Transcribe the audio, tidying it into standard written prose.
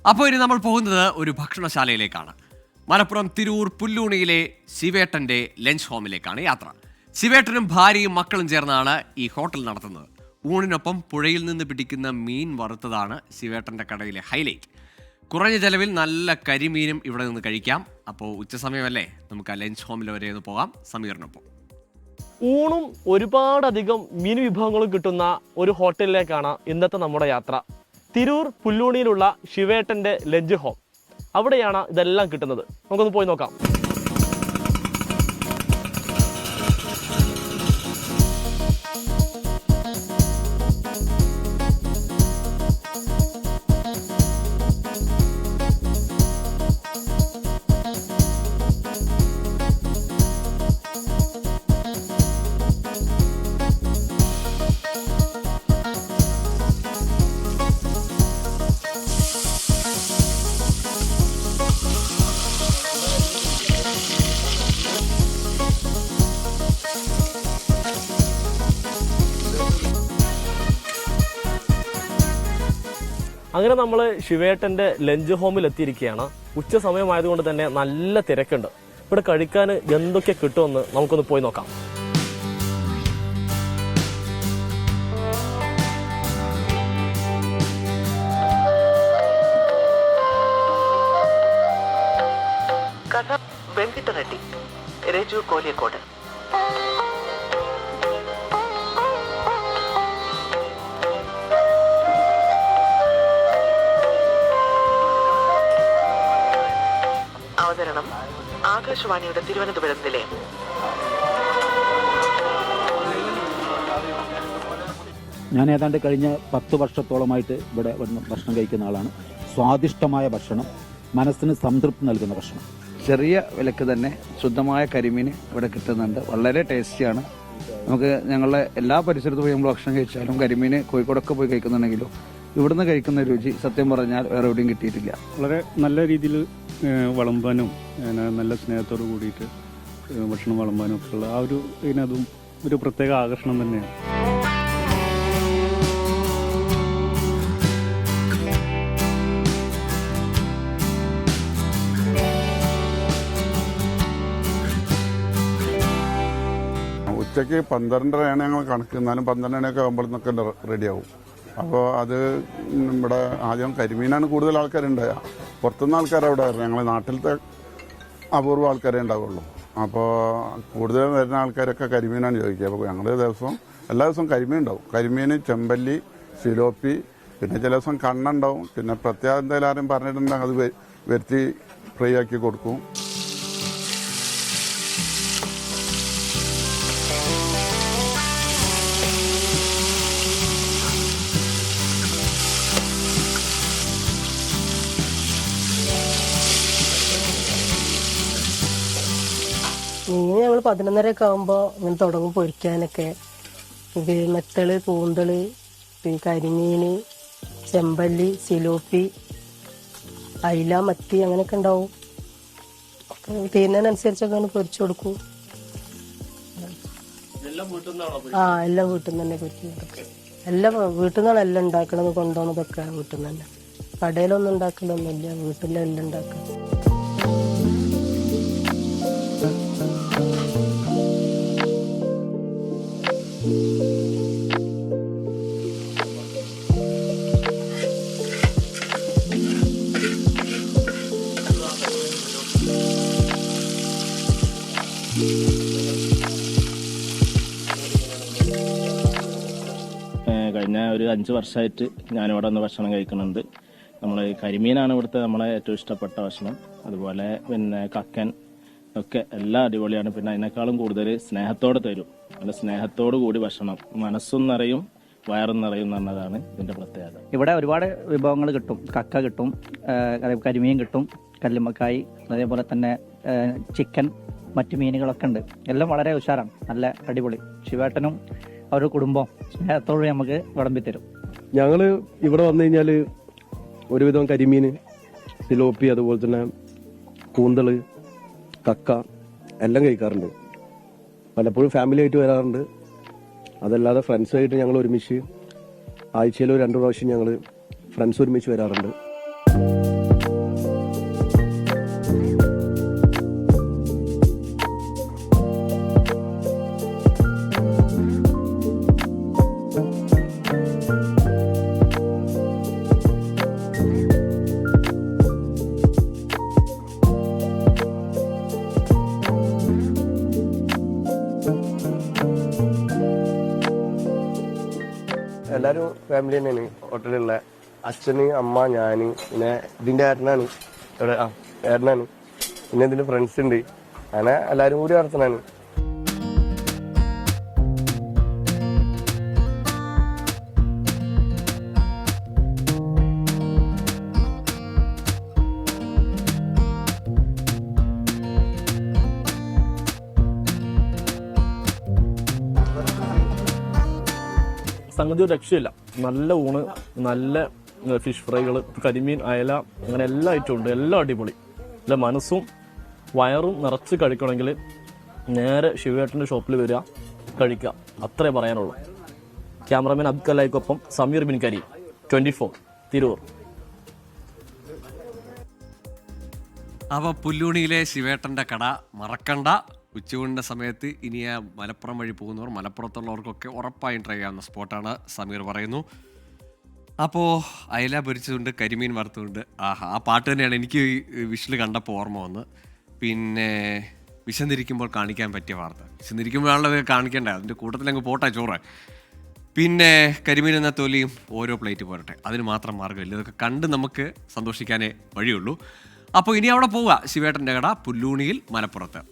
അപ്പോൾ ഇനി നമ്മൾ പോകുന്നത് ഒരു ഭക്ഷണശാലയിലേക്കാണ്. മലപ്പുറം തിരൂർ പുല്ലൂണിയിലെ ശിവേട്ടൻ്റെ ലഞ്ച് ഹോമിലേക്കാണ് യാത്ര. ശിവേട്ടനും ഭാര്യയും മക്കളും ചേർന്നാണ് ഈ ഹോട്ടൽ നടത്തുന്നത്. ഊണിനൊപ്പം പുഴയിൽ നിന്ന് പിടിക്കുന്ന മീൻ വറുത്തതാണ് ശിവേട്ടൻ്റെ കടയിലെ ഹൈലൈറ്റ്. കുറഞ്ഞ ചെലവിൽ നല്ല കരിമീനും ഇവിടെ നിന്ന് കഴിക്കാം. അപ്പോൾ ഉച്ചസമയമല്ലേ, നമുക്ക് ആ ലഞ്ച് ഹോമിൽ വരെ ഒന്ന് പോകാം സമീറിനൊപ്പം. ഊണും ഒരുപാടധികം മീൻ വിഭവങ്ങളും കിട്ടുന്ന ഒരു ഹോട്ടലിലേക്കാണ് ഇന്നത്തെ നമ്മുടെ യാത്ര. തിരൂർ പുല്ലൂണിയിലുള്ള ശിവേട്ടൻ്റെ ലഞ്ച് ഹോം, അവിടെയാണ് ഇതെല്ലാം കിട്ടുന്നത്. നമുക്കൊന്ന് പോയി നോക്കാം. അങ്ങനെ നമ്മൾ ശിവേട്ടൻ്റെ ലഞ്ച് ഹോമിൽ എത്തിയിരിക്കുകയാണ്. ഉച്ച സമയമായതുകൊണ്ട് തന്നെ നല്ല തിരക്കുണ്ട്. ഇവിടെ കഴിക്കാൻ എന്തൊക്കെ കിട്ടുമെന്ന് നമുക്കൊന്ന് പോയി നോക്കാം. കഥ വെങ്കിട്ടറെഡ്ഡി, രജു കോലിയക്കോട്. അവതരണം ആകാശവാണിയുടെ തിരുവനന്തപുരം നിലയം. ഞാൻ ഏതാണ്ട് കഴിഞ്ഞ 10 വർഷത്തോളമായിട്ട് ഇവിടെ വന്ന് ഭക്ഷണം കഴിക്കുന്ന ആളാണ്. സ്വാദിഷ്ടമായ ഭക്ഷണം, മനസ്സിന് സംതൃപ്തി നൽകുന്ന ഭക്ഷണം. ചെറിയ വിലക്ക് തന്നെ ശുദ്ധമായ കരിമീൻ ഇവിടെ കിട്ടുന്നുണ്ട്. വളരെ ടേസ്റ്റിയാണ്. നമുക്ക് ഞങ്ങളുടെ എല്ലാ പരിസരത്ത് പോയി നമ്മൾ ഭക്ഷണം കഴിച്ചാലും കരിമീൻ കോഴിക്കോടൊക്കെ പോയി കഴിക്കുന്നുണ്ടെങ്കിലും ഇവിടുന്ന് കഴിക്കുന്ന രുചി സത്യം പറഞ്ഞാൽ വേറെ എവിടെയും കിട്ടിയിട്ടില്ല. വളരെ നല്ല രീതിയിൽ വിളമ്പാനും നല്ല സ്നേഹത്തോട് കൂടിയിട്ട് ഭക്ഷണം വിളമ്പാനും ഒക്കെ ഉള്ള ആ ഒരു ഇതിനതും ഒരു പ്രത്യേക ആകർഷണം തന്നെയാണ്. ഉച്ചയ്ക്ക് 12:30 ഞങ്ങൾ കണക്ക്, എന്നാലും 12:30 ആകുമ്പോഴേക്കൊക്കെ റെഡിയാവും. അപ്പോൾ അത് ഇവിടെ ആദ്യം കരിമീനാണ് കൂടുതൽ ആൾക്കാരുണ്ടാവുക. പുറത്തുനിന്ന് ആൾക്കാർ അവിടെ വരുന്നത്, ഞങ്ങൾ നാട്ടിലത്തെ അപൂർവ ആൾക്കാരേ ഉണ്ടാവുള്ളൂ. അപ്പോൾ കൂടുതൽ വരുന്ന ആൾക്കാരൊക്കെ കരിമീനാണ് ചോദിക്കുക. അപ്പോൾ ഞങ്ങൾ എല്ലാ ദിവസവും കരിമീൻ ഉണ്ടാവും. കരിമീൻ, ചെമ്പല്ലി, സിലോപ്പി, പിന്നെ ചില ദിവസം കണ്ണുണ്ടാവും. പിന്നെ പ്രത്യേകം എന്തെങ്കിലും ആരും പറഞ്ഞിട്ടുണ്ടെങ്കിൽ അത് വരുത്തി ഫ്രൈ ആക്കി കൊടുക്കും. മീൻ ഞങ്ങൾ 11:30 ആകുമ്പോൾ ഇങ്ങനെ തുടങ്ങും പൊരിക്കാനൊക്കെ. മെത്തള്, കൂന്തള്, കരിമീൻ, ചെമ്പല്ലി, സിലോപ്പി, അയില, മത്തി അങ്ങനെയൊക്കെ ഉണ്ടാവും. തീരുന്നതിനനുസരിച്ചൊക്കെ പൊരിച്ചു കൊടുക്കും. എല്ലാം വീട്ടിൽ നിന്ന് തന്നെ പൊരിക്കുന്നതൊക്കെ. എല്ലാം വീട്ടിൽ നിന്നാണ് എല്ലാം ഉണ്ടാക്കണത്, കൊണ്ടുപോകുന്നതൊക്കെ വീട്ടിൽ നിന്ന് തന്നെ. കടയിലൊന്നും ഉണ്ടാക്കലൊന്നുമില്ല, വീട്ടിലെല്ലാം ഉണ്ടാക്കുക. കഴിഞ്ഞ ഒരു 5 വർഷമായിട്ട് ഞാനിവിടെ നിന്ന് ഭക്ഷണം കഴിക്കുന്നുണ്ട്. നമ്മൾ കരിമീനാണ് ഇവിടുത്തെ നമ്മളെ ഏറ്റവും ഇഷ്ടപ്പെട്ട ഭക്ഷണം. അതുപോലെ പിന്നെ കക്കൻ ഒക്കെ എല്ലാം അടിപൊളിയാണ്. പിന്നെ അതിനേക്കാളും കൂടുതൽ സ്നേഹത്തോടെ തരും. നല്ല സ്നേഹത്തോടു കൂടി ഭക്ഷണം, മനസ്സും നിറയും വയറും നിറയും എന്നതാണ് ഇതിൻ്റെ പ്രത്യേകത. ഇവിടെ ഒരുപാട് വിഭവങ്ങൾ കിട്ടും. കക്ക കിട്ടും, കരിമീൻ കിട്ടും, കല്ലുമ്മക്കായി, അതേപോലെ തന്നെ ചിക്കൻ, മറ്റു മീനുകളൊക്കെ ഉണ്ട്. എല്ലാം വളരെ ഉഷാറാണ്, നല്ല അടിപൊളി. ശിവേട്ടനും അവരുടെ കുടുംബം സ്നേഹത്തോടെ നമുക്ക് വിളമ്പിത്തരും. ഞങ്ങൾ ഇവിടെ വന്നു കഴിഞ്ഞാൽ ഒരുവിധം കരിമീൻ, സിലോപ്പി, അതുപോലെ തന്നെ കൂന്തള്, കക്ക എല്ലാം കഴിക്കാറുണ്ട്. പലപ്പോഴും ഫാമിലി ആയിട്ട് വരാറുണ്ട്. അതല്ലാതെ ഫ്രണ്ട്സായിട്ട് ഞങ്ങൾ ഒരുമിച്ച് ആഴ്ചയിൽ 2 പ്രാവശ്യം ഞങ്ങൾ ഫ്രണ്ട്സ് ഒരുമിച്ച് വരാറുണ്ട്. ഫാമിലി തന്നെയാണ് ഹോട്ടലിലുള്ള അച്ഛന്, അമ്മ, ഞാൻ, പിന്നെ ഇതിന്റെ ഏട്ടനാണ് ഇവിടെ ഏട്ടനാണ്, പിന്നെ ഇതിന്റെ ഫ്രണ്ട്സ് ഉണ്ട്, അങ്ങനെ എല്ലാവരും കൂടി നടത്തണാണ്. സംഗതി ഒരു രക്ഷയില്ല. നല്ല ഊണ്, നല്ല ഫിഷ് ഫ്രൈകൾ, കരിമീൻ, അയല, അങ്ങനെ എല്ലാ ഐറ്റവും ഉണ്ട്. എല്ലാം അടിപൊളി. അല്ല, മനസ്സും വയറും നിറച്ച് കഴിക്കണമെങ്കിൽ നേരെ ശിവേട്ടൻ്റെ ഷോപ്പിൽ വരിക, കഴിക്കുക. അത്രേ പറയാനുള്ളൂ. ക്യാമറമാൻ അബ്ദുൽ സമീർ ബിൻ കരീം, 24 തിരൂർ. അപ്പോൾ പുല്ലൂണിയിലെ ശിവേട്ടൻ്റെ കട മറക്കണ്ട. ഉച്ചയൂണിൻ്റെ സമയത്ത് ഇനി ആ മലപ്പുറം വഴി പോകുന്നവർ, മലപ്പുറത്തുള്ളവർക്കൊക്കെ ഉറപ്പായും ട്രൈ ചെയ്യാവുന്ന സ്പോട്ടാണ് സമീർ പറയുന്നു. അപ്പോൾ അയല പൊരിച്ചതുണ്ട്, കരിമീൻ വറുത്തുണ്ട്. ആഹാ, ആ പാട്ട് തന്നെയാണ് എനിക്ക് വിഷിൽ കണ്ടപ്പോൾ ഓർമ്മ വന്ന്. പിന്നെ വിശന്നിരിക്കുമ്പോൾ കാണിക്കാൻ പറ്റിയ വാർത്ത. വിശന്നിരിക്കുമ്പോഴാണല്ലോ കാണിക്കേണ്ട, അതിൻ്റെ കൂട്ടത്തിലങ്ങ് പോട്ടെ ചോറ്. പിന്നെ കരിമീൻ എന്ന തൊലിയും ഓരോ പ്ലേറ്റ് പോരട്ടെ, അതിന് മാത്രം മാർഗ്ഗമില്ല. ഇതൊക്കെ കണ്ട് നമുക്ക് സന്തോഷിക്കാനേ വഴിയുള്ളൂ. അപ്പോൾ ഇനി അവിടെ പോവുക, ശിവേട്ടൻ്റെ കട പുല്ലൂണിയിൽ, മലപ്പുറത്ത്.